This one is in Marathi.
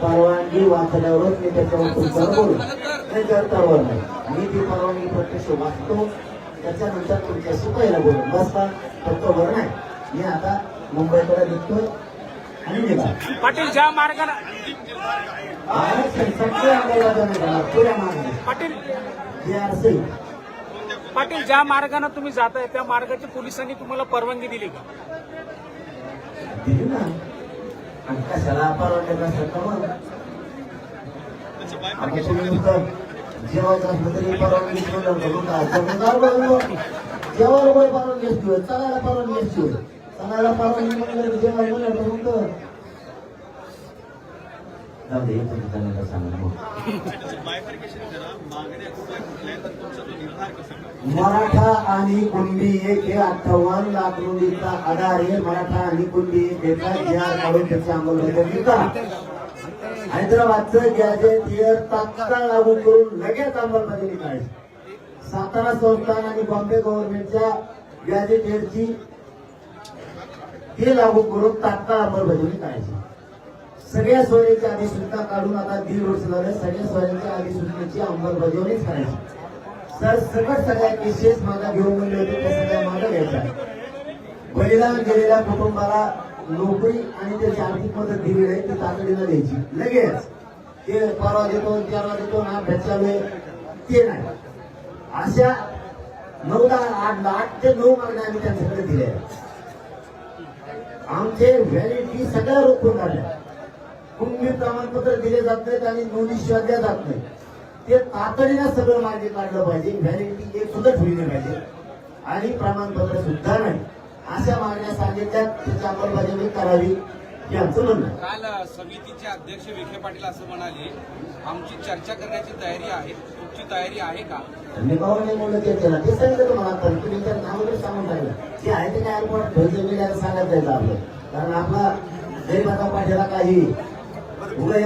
परवानगी वाचल्यावरच मी त्याच्यावर तुमच्यावर बोलू नाही करतावर नाही. मी ती परवानगी प्रत्यक्ष वाचतो त्याच्यानंतर तुमच्याशी पहिला बोलू बसता फक्त बरं नाही. मी आता मुंबईकडे निघतोय आणि निघा पाटील ज्या मार्गाला आरक्षण सगळे अंमलबजावणी पुऱ्या मार्गाने पाटील JRC पाटील ज्या मार्गाने तुम्ही जाताय त्या मार्गाची पोलिसांनी तुम्हाला परवानगी दिली का? दिली ना. आणि कशाला परवानगी नसेल तर मग आता तुम्ही नुसतं जेवायचं असलं तरी परवानगी जेवायला कोणी परवानगी असतो चालायला परवानगी असतो चालायला परवानगी म्हणलं जेवायला म्हणलं म्हणतो जाऊ दे त्यांना सांगा. मराठा आणि कुणबी एक हे 58 लाख रुपयांचा आधार आहे. मराठा आणि कुणबी एका JR काढून त्याची अंमलबजावणी करा. हैदराबादचं गॅजेट हे तात्काळ लागू करून लगेच अंमलबजावणी करायची. सातारा संस्थान आणि बॉम्बे गव्हर्नमेंटच्या गॅजेटेडची हे लागू करून तात्काळ अंमलबजावणी करायची. सगळ्या सोयीच्या अधिसूचना काढून आता 1.5 वर्ष झाले. सगळ्या सोयीच्या अधिसूचनेची अंमलबजावणीच करायची. सर सकट सगळ्या केसेस माझा घेऊन म्हणले होते त्या सगळ्या माझा घ्यायचा. बलिदान गेलेल्या कुटुंबाला नोकरी आणि त्याची आर्थिक मदत दिली नाही ती तातडीनं द्यायची लगेच. ते परवा देतो तेरवा देतो ना भेटल्यामुळे ते नाही. अशा 8 ते 9 मागण्या आम्ही त्यांच्याकडे दिल्या. आमचे व्हॅलिडिटी सगळ्या रोखून काढल्या. कुणबी प्रमाणपत्र दिले जात नाहीत आणि नोंदी शोधल्या जात नाही. ते तातडीनं सगळं मार्ग काढलं पाहिजे. व्हॅलिडिटी एक सुद्धा ठेवली पाहिजे आणि प्रमाणपत्र सुद्धा नाही. अशा मागण्या सांगितल्या त्याची अंमलबजावणी करावी हे आमचं म्हणणं. काल समितीचे अध्यक्ष विखे पाटील असं म्हणाले आमची चर्चा करण्याची तयारी आहे. तुमची तयारी आहे का? मी पाहून नाही बोललं ते त्याला ते सांगितलं तुम्हाला. तुम्ही तर नाव वगैरे सांगून राहिलं ते आहे ते काय एअरपोर्ट मीडियाला सांगत जायचं आपलं. कारण आपला गरीबाचा पाठीला काही उगा